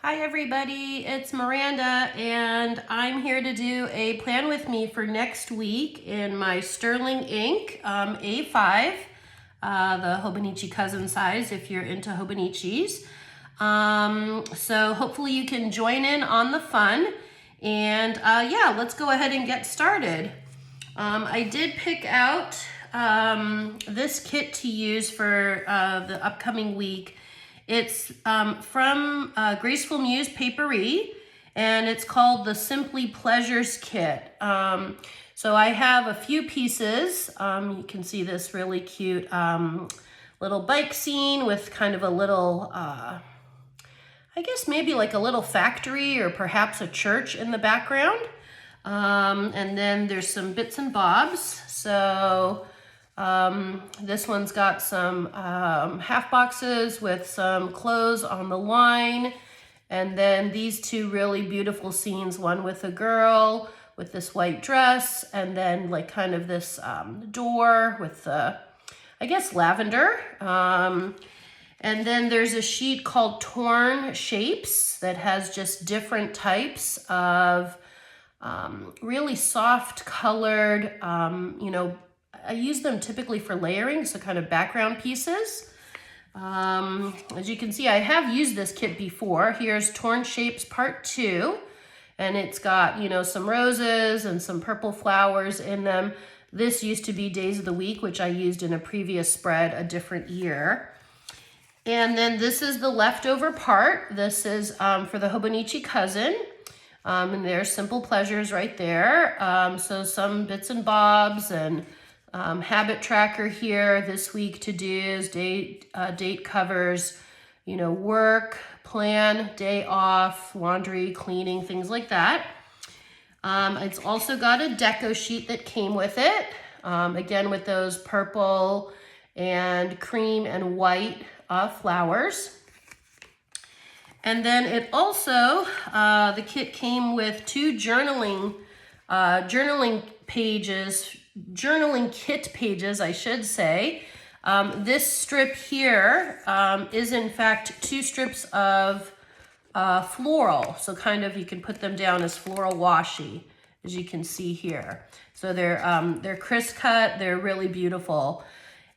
Hi everybody, it's Miranda and I'm here to do a plan with me for next week in my sterling ink A5, the Hobonichi cousin size if you're into Hobonichis. So hopefully you can join in on the fun and yeah, let's go ahead and get started. I did pick out this kit to use for the upcoming week. It's from Graceful Muse Paperie, and it's called the Simply Pleasures Kit. So I have a few pieces. You can see this really cute little bike scene with kind of a little, I guess maybe like a little factory or perhaps a church in the background. And then there's some bits and bobs. So this one's got some half boxes with some clothes on the line, and then these two really beautiful scenes, one with a girl with this white dress, and then like kind of this door with I guess lavender, and then there's a sheet called Torn Shapes that has just different types of really soft colored, I use them typically for layering, so kind of background pieces. As you can see, I have used this kit before. Here's Torn Shapes Part 2, and it's got, some roses and some purple flowers in them. This used to be Days of the Week, which I used in a previous spread a different year. And then this is the leftover part. This is for the Hobonichi cousin. And there's Simple Pleasures right there. So some bits and bobs and habit tracker here, this week to-dos, date covers, work, plan, day off, laundry, cleaning, things like that. It's also got a deco sheet that came with it, again with those purple and cream and white flowers. And then it also, the kit came with two journaling kit pages, I should say. This strip here is in fact two strips of floral. So kind of you can put them down as floral washi, as you can see here. So they're crisp cut, they're really beautiful.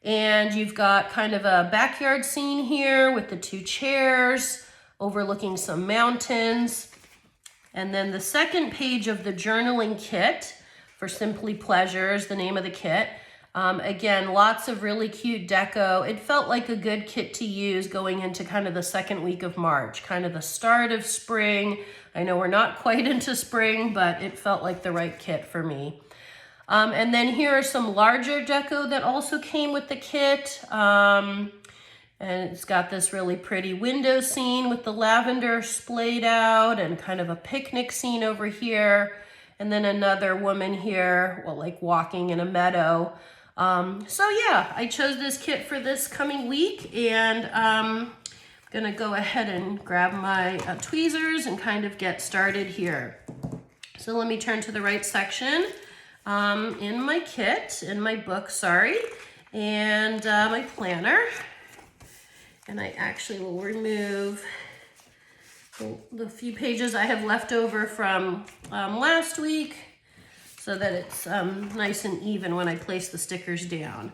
And you've got kind of a backyard scene here with the two chairs overlooking some mountains. And then the second page of the journaling kit for Simply Pleasures, the name of the kit. Again, lots of really cute deco. It felt like a good kit to use going into kind of the second week of March, kind of the start of spring. I know we're not quite into spring, but it felt like the right kit for me. And then here are some larger deco that also came with the kit. And it's got this really pretty window scene with the lavender splayed out and kind of a picnic scene over here. And then another woman here, like walking in a meadow. So yeah, I chose this kit for this coming week, and I'm gonna go ahead and grab my tweezers and kind of get started here. So let me turn to the right section in my kit, in my book, and my planner. And I actually will remove the few pages I have left over from last week so that it's nice and even when I place the stickers down.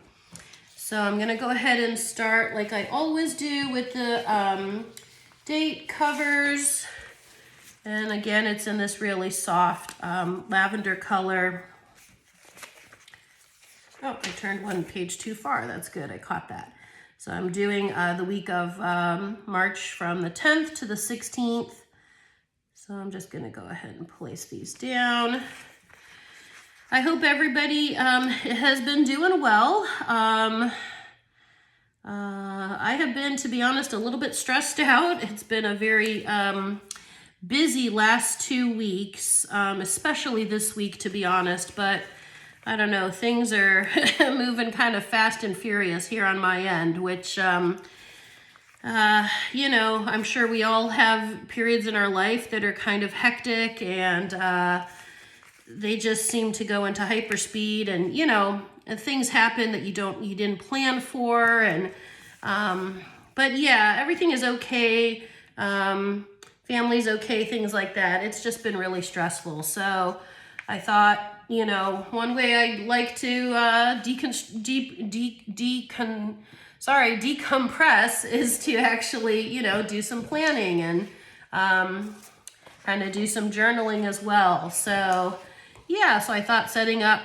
So I'm gonna go ahead and start like I always do with the date covers. And again, it's in this really soft lavender color. Oh, I turned one page too far. That's good, I caught that. So I'm doing the week of March from the 10th to the 16th. So I'm just gonna go ahead and place these down. I hope everybody has been doing well. I have been, to be honest, a little bit stressed out. It's been a very busy last 2 weeks, especially this week, to be honest, but I don't know, things are moving kind of fast and furious here on my end, which, I'm sure we all have periods in our life that are kind of hectic, and they just seem to go into hyperspeed, and things happen that you didn't plan for, and but yeah, everything is okay. family's okay, things like that. It's just been really stressful. So I thought, you know, one way I'd like to decompress is to actually, you know, do some planning and kind of do some journaling as well. So yeah, so I thought setting up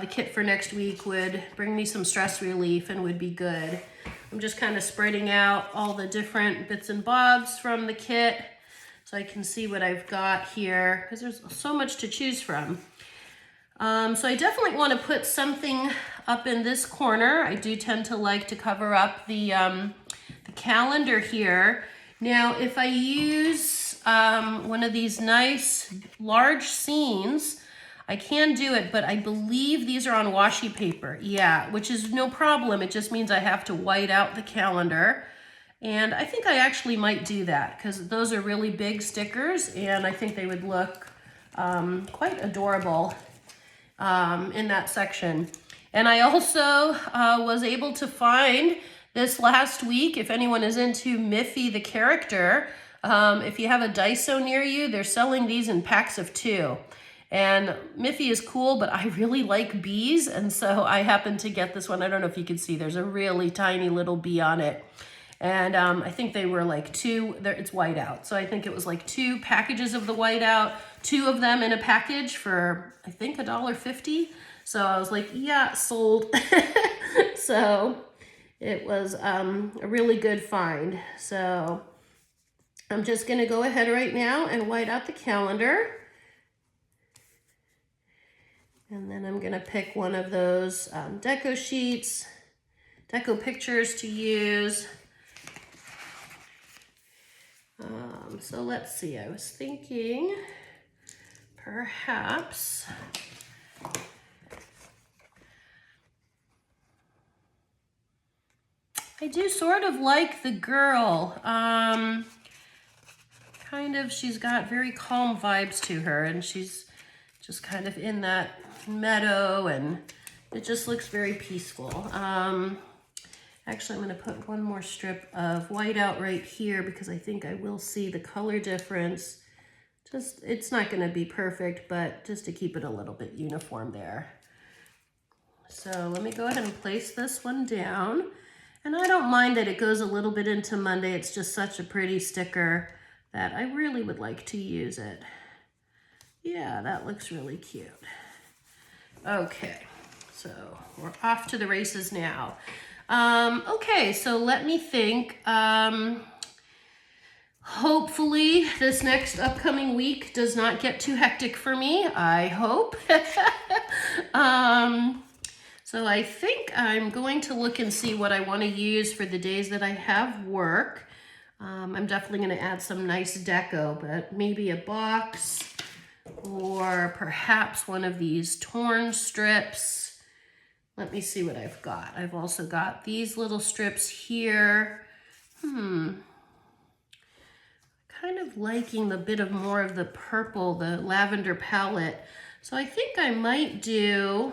the kit for next week would bring me some stress relief and would be good. I'm just kind of spreading out all the different bits and bobs from the kit so I can see what I've got here, because there's so much to choose from. So I definitely want to put something up in this corner. I do tend to like to cover up the calendar here. Now, if I use one of these nice large scenes, I can do it, but I believe these are on washi paper. Yeah, which is no problem. It just means I have to white out the calendar. And I think I actually might do that because those are really big stickers and I think they would look quite adorable in that section. And I also was able to find this last week, if anyone is into Miffy the character, if you have a Daiso near you, they're selling these in packs of 2. And Miffy is cool, but I really like bees, and so I happened to get this one. I don't know if you can see, there's a really tiny little bee on it. And I think they were like 2, it's white out. So I think it was like 2 packages of the white out, 2 of them in a package for, I think, $1.50. So I was like, yeah, sold. So it was a really good find. So I'm just gonna go ahead right now and white out the calendar. And then I'm gonna pick one of those deco sheets, deco pictures to use. So let's see, I was thinking perhaps I do sort of like the girl. Kind of, she's got very calm vibes to her and she's just kind of in that meadow and it just looks very peaceful. Actually, I'm going to put one more strip of white out right here because I think I will see the color difference. Just, it's not going to be perfect, but just to keep it a little bit uniform there. So let me go ahead and place this one down. And I don't mind that it goes a little bit into Monday. It's just such a pretty sticker that I really would like to use it. Yeah, that looks really cute. Okay, so we're off to the races now. Okay, so let me think. Hopefully this next upcoming week does not get too hectic for me. I hope. So I think I'm going to look and see what I want to use for the days that I have work. I'm definitely going to add some nice deco, but maybe a box or perhaps one of these torn strips. Let me see what I've got. I've also got these little strips here. Kind of liking the bit of more of the purple, the lavender palette. So I think I might do,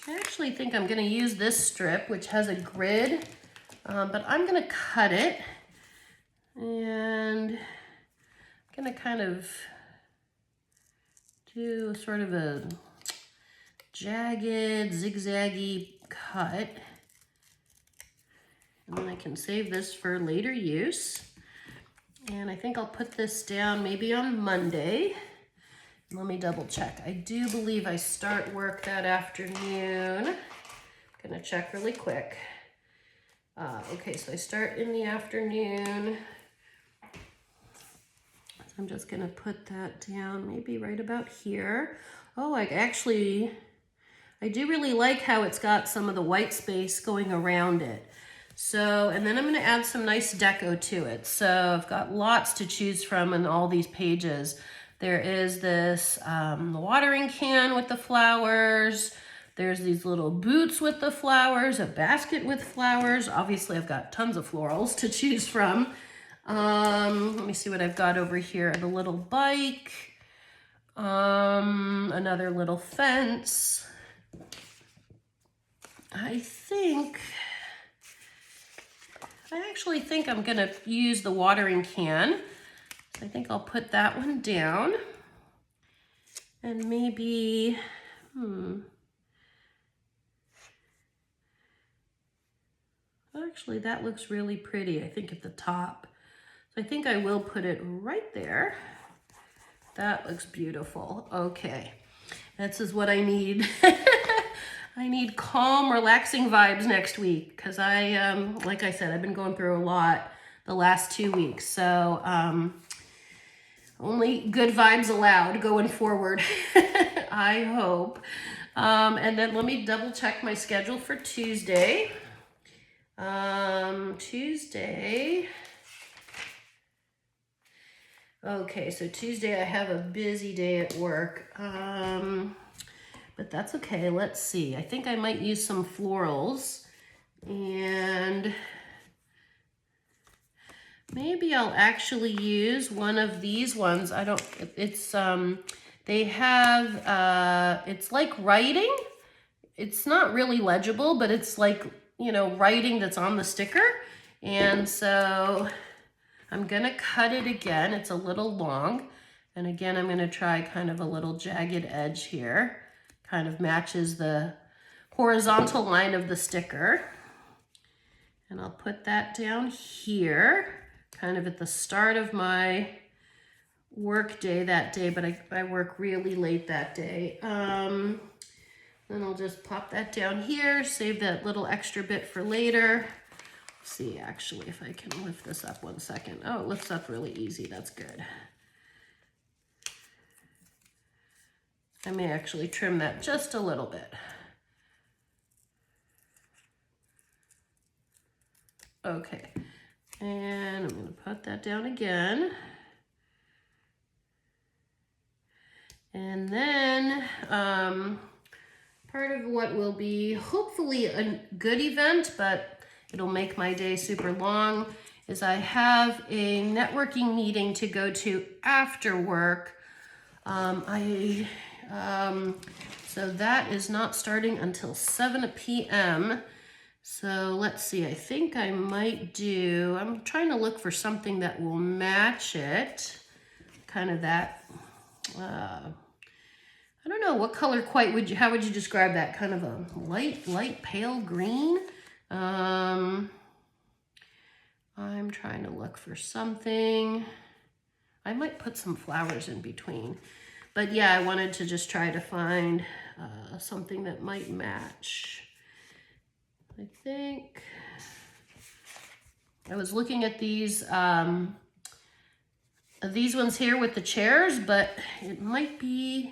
I actually think I'm gonna use this strip, which has a grid, but I'm gonna cut it and I'm gonna kind of do sort of a jagged, zigzaggy cut. And then I can save this for later use. And I think I'll put this down maybe on Monday. Let me double check. I do believe I start work that afternoon. Gonna check really quick. Okay, so I start in the afternoon. So I'm just gonna put that down maybe right about here. Oh, I do really like how it's got some of the white space going around it. So, and then I'm gonna add some nice deco to it. So I've got lots to choose from in all these pages. There is this watering can with the flowers. There's these little boots with the flowers, a basket with flowers. Obviously I've got tons of florals to choose from. Let me see what I've got over here. The little bike, another little fence. I think I actually think I'm gonna use the watering can. So I think I'll put that one down. And maybe, actually that looks really pretty, I think at the top. So I think I will put it right there. That looks beautiful. Okay, this is what I need. I need calm, relaxing vibes next week because like I said, I've been going through a lot the last 2 weeks. So only good vibes allowed going forward, I hope. And then let me double check my schedule for Tuesday. Tuesday. Okay, so Tuesday I have a busy day at work. But that's okay. Let's see. I think I might use some florals and maybe I'll actually use one of these ones. It's, they have, it's like writing. It's not really legible, but it's like, you know, writing that's on the sticker. And so I'm gonna cut it again. It's a little long. And again, I'm gonna try kind of a little jagged edge here. Kind of matches the horizontal line of the sticker. And I'll put that down here, kind of at the start of my work day that day, but I work really late that day. Then I'll just pop that down here, save that little extra bit for later. Let's see actually if I can lift this up 1 second. Oh, it lifts up really easy, that's good. I may actually trim that just a little bit. Okay, and I'm gonna put that down again. And then part of what will be hopefully a good event, but it'll make my day super long, is I have a networking meeting to go to after work. So that is not starting until 7 p.m. So let's see, I think I might do, I'm trying to look for something that will match it. Kind of that, I don't know, what color how would you describe that? Kind of a light pale green? I'm trying to look for something. I might put some flowers in between. But yeah, I wanted to just try to find something that might match. I think I was looking at these ones here with the chairs, but it might be,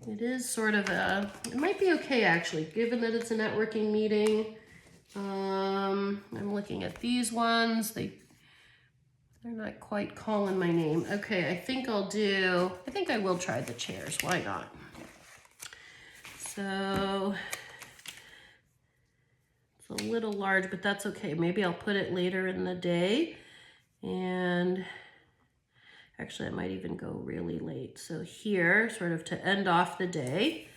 it is sort of it might be okay actually, given that it's a networking meeting. I'm looking at these ones. They're not quite calling my name. Okay, I think I will try the chairs. Why not? So it's a little large, but that's okay. Maybe I'll put it later in the day. And actually I might even go really late. So here, sort of to end off the day.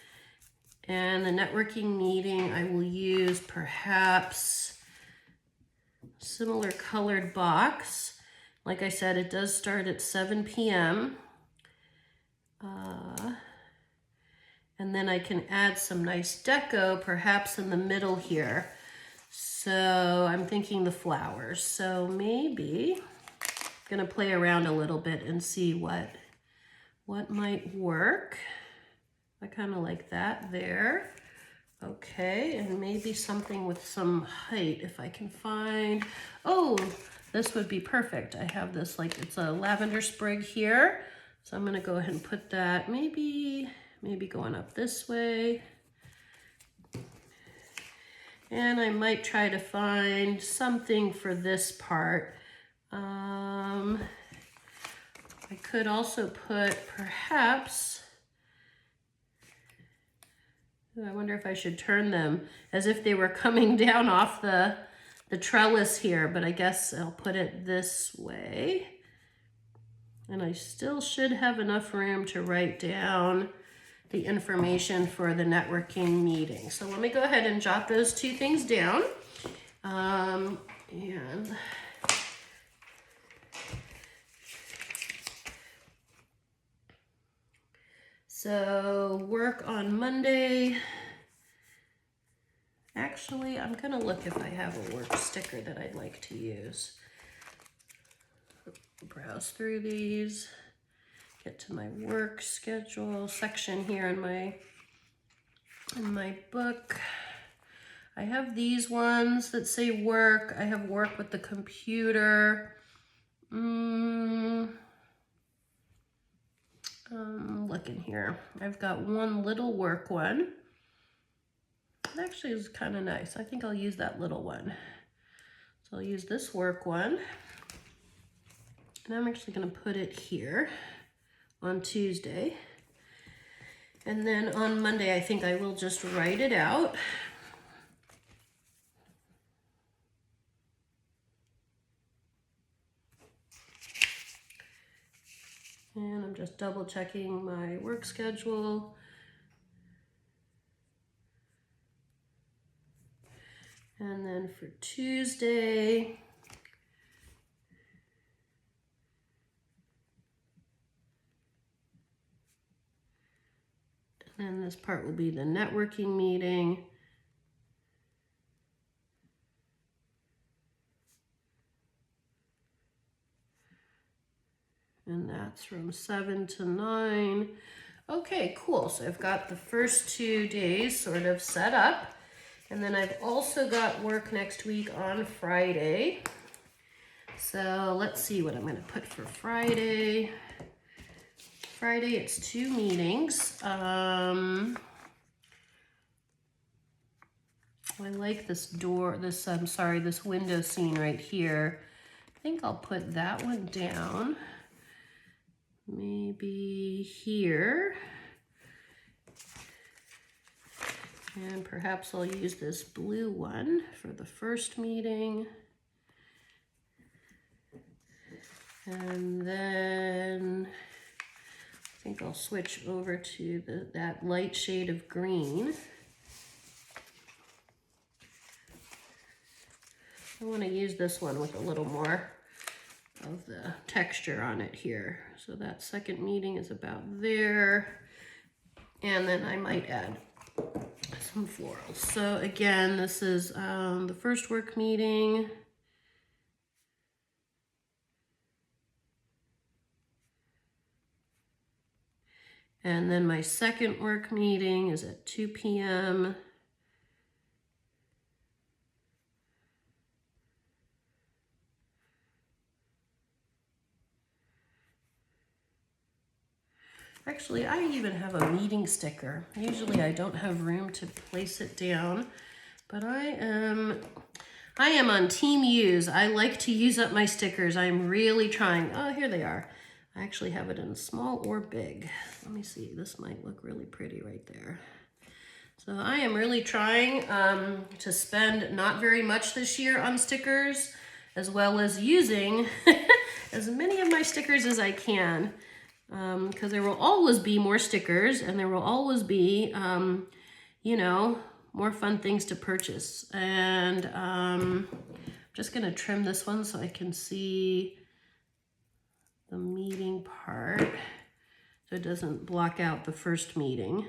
And the networking meeting, I will use perhaps similar colored box. Like I said, it does start at 7 p.m. And then I can add some nice deco, perhaps in the middle here. So I'm thinking the flowers. So maybe I'm gonna play around a little bit and see what might work. I kind of like that there. Okay, and maybe something with some height if I can find. Oh, this would be perfect. I have this, like, it's a lavender sprig here. So I'm gonna go ahead and put that maybe going up this way. And I might try to find something for this part. I could also put perhaps, I wonder if I should turn them as if they were coming down off the trellis here, but I guess I'll put it this way. And I still should have enough room to write down the information for the networking meeting. So let me go ahead and jot those two things down. And so work on Monday. Actually, I'm gonna look if I have a work sticker that I'd like to use. Browse through these, get to my work schedule section here in my book. I have these ones that say work. I have work with the computer. Looking here. I've got one little work one. It actually is kind of nice. I think I'll use that little one. So I'll use this work one. And I'm actually going to put it here on Tuesday. And then on Monday, I think I will just write it out. And I'm just double checking my work schedule. And then for Tuesday, and then this part will be the networking meeting. And that's from 7 to 9. Okay, cool. So I've got the first 2 days sort of set up. And then I've also got work next week on Friday. So let's see what I'm going to put for Friday. Friday, it's 2 meetings. I like this this window scene right here. I think I'll put that one down. Maybe here. And perhaps I'll use this blue one for the first meeting. And then I think I'll switch over to that light shade of green. I want to use this one with a little more of the texture on it here. So that second meeting is about there. And then I might add some florals. So again, this is the first work meeting. And then my second work meeting is at 2 p.m. Actually, I even have a meeting sticker. Usually I don't have room to place it down, but I am on Team Use. I like to use up my stickers. I'm really trying. Oh, here they are. I actually have it in small or big. Let me see. This might look really pretty right there. So I am really trying to spend not very much this year on stickers, as well as using as many of my stickers as I can. Because there will always be more stickers, and there will always be, you know, more fun things to purchase. And I'm just going to trim this one so I can see the meeting part, so it doesn't block out the first meeting.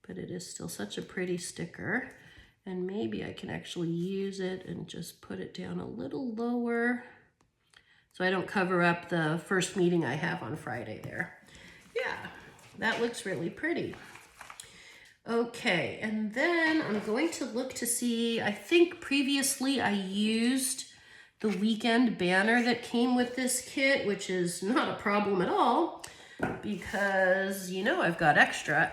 But it is still such a pretty sticker. And maybe I can actually use it and just put it down a little lower, so I don't cover up the first meeting I have on Friday there. Yeah, that looks really pretty. Okay, and then I'm going to look to see, I think previously I used the weekend banner that came with this kit, which is not a problem at all because, you know, I've got extra.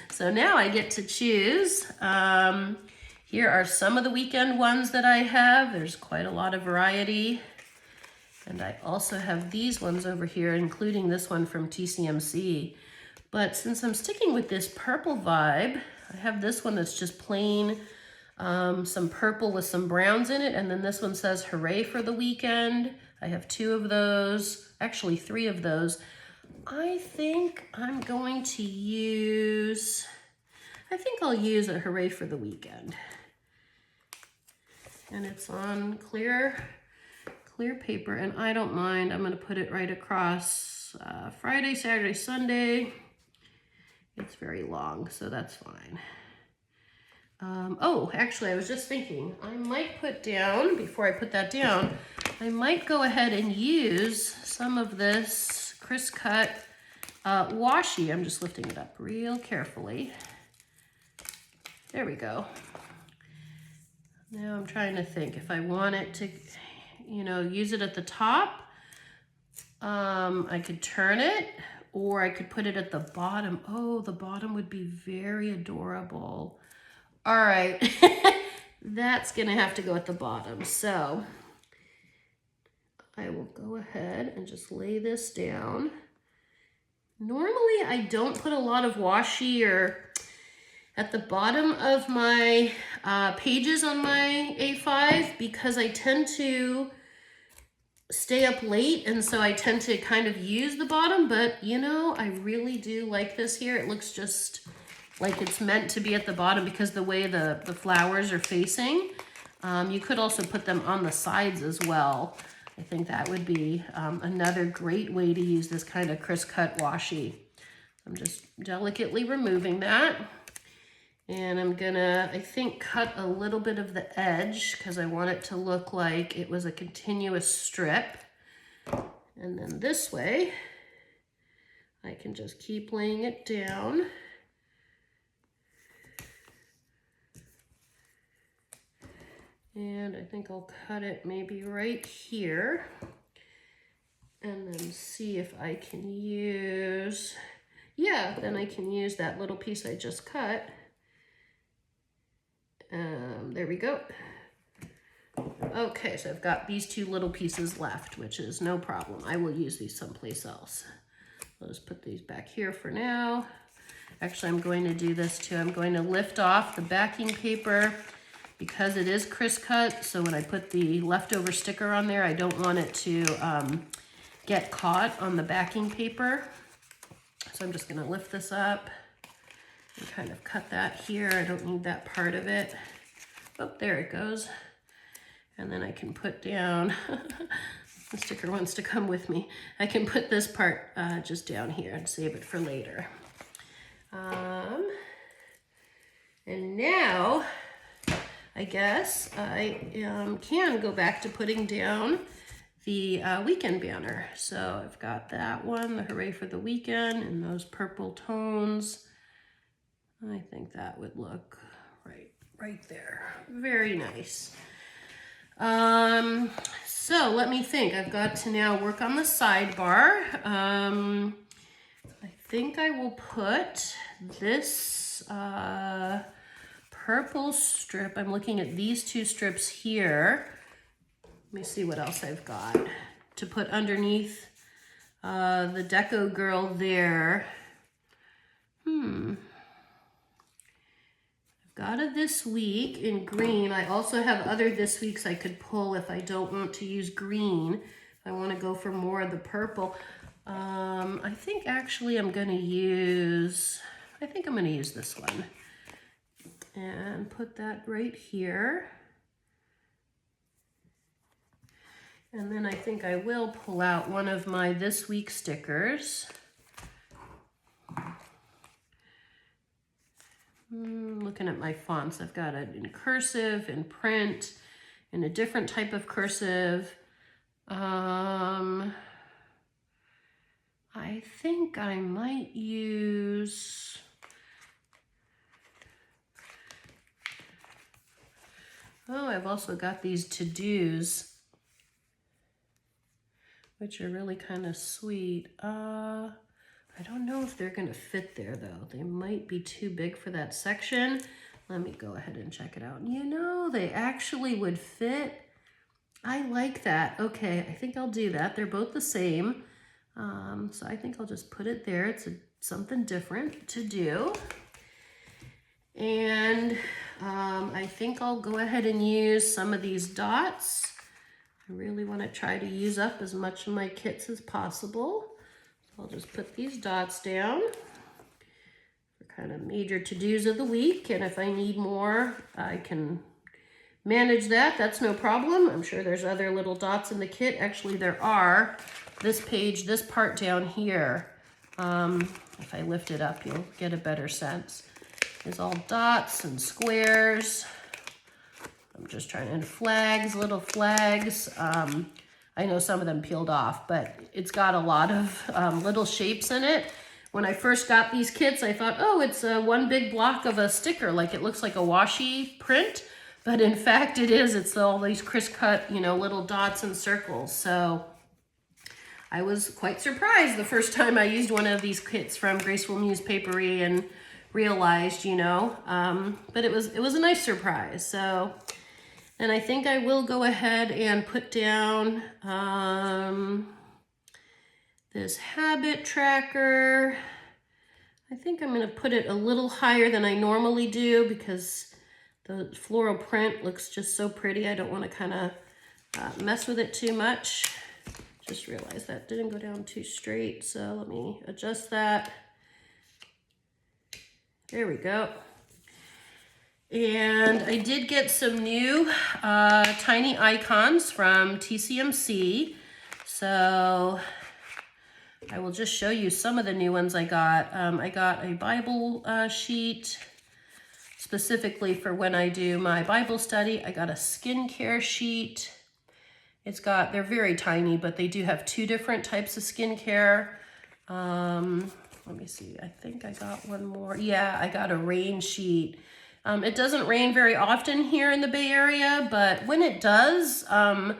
So now I get to choose. Here are some of the weekend ones that I have. There's quite a lot of variety. And I also have these ones over here, including this one from TCMC. But since I'm sticking with this purple vibe, I have this one that's just plain, some purple with some browns in it. And then this one says, "Hooray for the weekend." I have 2 of those, actually 3 of those. I think I'm going to use, I'll use a "Hooray for the weekend." and it's on clear paper, and I don't mind. I'm going to put it right across Friday, Saturday, Sunday. It's very long, so that's fine. Oh, actually, I was just thinking, I might put down, before I put that down, I might go ahead and use some of this Cris Cut washi. I'm just lifting it up real carefully. There we go. Now I'm trying to think if I want it to, you know, use it at the top. I could turn it, or I could put it at the bottom. Oh, the bottom would be very adorable. All right, that's gonna have to go at the bottom. So I will go ahead and just lay this down. Normally I don't put a lot of washi or at the bottom of my pages on my A5 because I tend to stay up late, and so I tend to kind of use the bottom, but you know, I really do like this here. It looks just like it's meant to be at the bottom because the way the flowers are facing. You could also put them on the sides as well. I think that would be another great way to use this kind of Cris Cut washi. I'm just delicately removing that. And I'm gonna, I think, cut a little bit of the edge because I want it to look like it was a continuous strip. And then this way, I can just keep laying it down. And I think I'll cut it maybe right here. And then see if I can use, yeah, then I can use that little piece I just cut. There we go. Okay, so I've got these two little pieces left, which is no problem. I will use these someplace else. I'll just put these back here for now. Actually, I'm going to do this too. I'm going to lift off the backing paper because it is Cris Cut. So when I put the leftover sticker on there, I don't want it to get caught on the backing paper. So I'm just gonna lift this up and kind of cut that here. I don't need that part of it. Oh, there it goes. And then I can put down, the sticker wants to come with me. I can put this part just down here and save it for later. And now, I guess I can go back to putting down the weekend banner. So I've got that one, the Hooray for the Weekend, in those purple tones. I think that would look right there. Very nice. So let me think. I've got to now work on the sidebar. I think I will put this purple strip. I'm looking at these two strips here. Let me see what else I've got to put underneath the Deco Girl there. Got a This Week in green. I also have other This Weeks I could pull if I don't want to use green. If I want to go for more of the purple. I think actually I'm going to use this one. And put that right here. And then I think I will pull out one of my This Week stickers. Looking at my fonts, I've got it in cursive, in print, in a different type of cursive. I think I might use, oh, I've also got these to-dos, which are really kind of sweet. I don't know if they're going to fit there, though. They might be too big for that section. Let me go ahead and check it out. You know, they actually would fit. I like that. Okay, I think I'll do that. They're both the same. So I think I'll just put it there. It's something different to do. And I think I'll go ahead and use some of these dots. I really want to try to use up as much of my kits as possible. I'll just put these dots down for kind of major to-dos of the week, and if I need more, I can manage that. That's no problem. I'm sure there's other little dots in the kit. Actually, there are. This page, this part down here, if I lift it up, you'll get a better sense. It's all dots and squares. I'm just trying to, and flags, little flags. I know some of them peeled off, but it's got a lot of little shapes in it. When I first got these kits, I thought, oh, it's one big block of a sticker, like it looks like a washi print, but in fact it is. It's all these criss-cut, you know, little dots and circles. So I was quite surprised the first time I used one of these kits from Graceful Muse Paperie and realized, you know, but it was a nice surprise. So, and I think I will go ahead and put down this habit tracker. I think I'm going to put it a little higher than I normally do because the floral print looks just so pretty. I don't want to kind of mess with it too much. Just realized that didn't go down too straight, so let me adjust that. There we go. And I did get some new tiny icons from TCMC. So I will just show you some of the new ones I got. I got a Bible sheet specifically for when I do my Bible study. I got a skincare sheet. It's got, they're very tiny, but they do have 2 different types of skincare. Let me see, I think I got one more. Yeah, I got a rain sheet. It doesn't rain very often here in the Bay Area, but when it does, I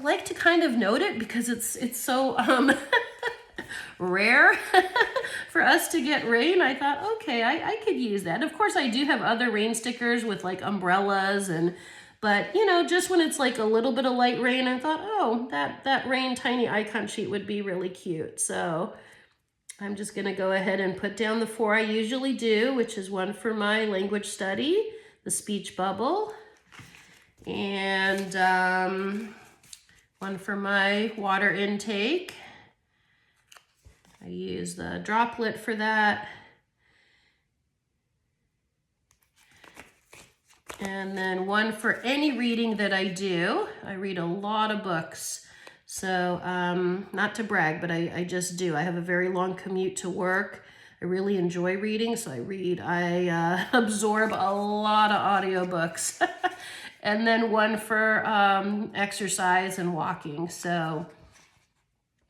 like to kind of note it because it's so rare for us to get rain. I thought, okay, I could use that. Of course, I do have other rain stickers with like umbrellas but you know, just when it's like a little bit of light rain, I thought, oh, that rain tiny icon sheet would be really cute. So I'm just gonna go ahead and put down the 4 I usually do, which is one for my language study, the speech bubble, and one for my water intake. I use the droplet for that. And then one for any reading that I do. I read a lot of books. So not to brag, but I just do. I have a very long commute to work. I really enjoy reading, so I absorb a lot of audiobooks. And then one for exercise and walking. So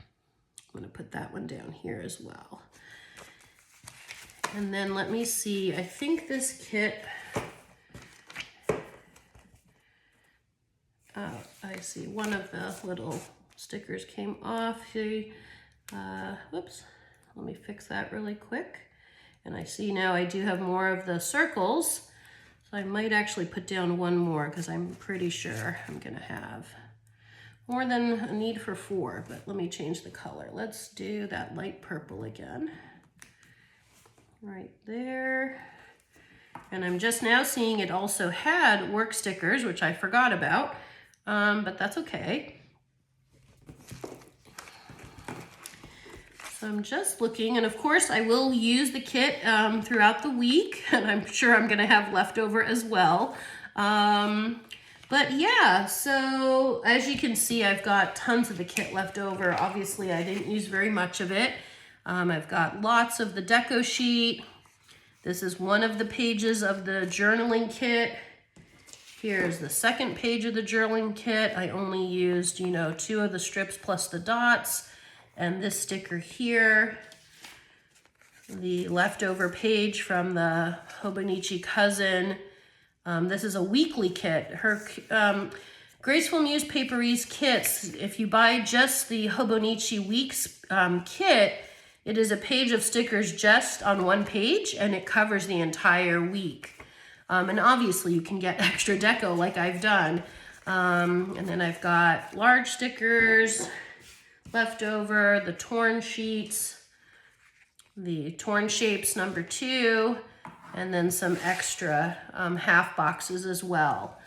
I'm gonna put that one down here as well. And then let me see, I think this kit, I see one of the little stickers came off. Whoops, let me fix that really quick. And I see now I do have more of the circles. So I might actually put down one more because I'm pretty sure I'm gonna have more than a need for 4, but let me change the color. Let's do that light purple again. Right there. And I'm just now seeing it also had work stickers, which I forgot about. But that's okay. So I'm just looking, and of course I will use the kit throughout the week, and I'm sure I'm gonna have leftover as well. But yeah, so as you can see, I've got tons of the kit left over. Obviously I didn't use very much of it. I've got lots of the deco sheet. This is one of the pages of the journaling kit. Here's the second page of the journaling kit. I only used, you know, 2 of the strips plus the dots. And this sticker here, the leftover page from the Hobonichi cousin. This is a weekly kit. Her Graceful Muse Paperie's kits, if you buy just the Hobonichi Weeks kit, it is a page of stickers just on one page, and it covers the entire week. And obviously you can get extra deco like I've done. And then I've got large stickers left over, the torn sheets, the torn shapes number 2, and then some extra half boxes as well.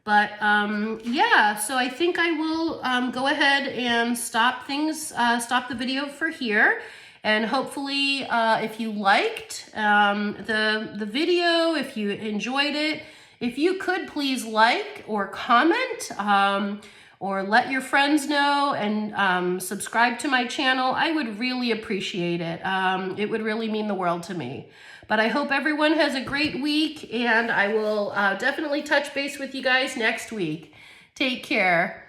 But yeah, so I think I will go ahead and stop the video for here. And hopefully, if you liked the video, if you enjoyed it, If you could please like or comment, or let your friends know and subscribe to my channel, I would really appreciate it. It would really mean the world to me. But I hope everyone has a great week, and I will definitely touch base with you guys next week. Take care.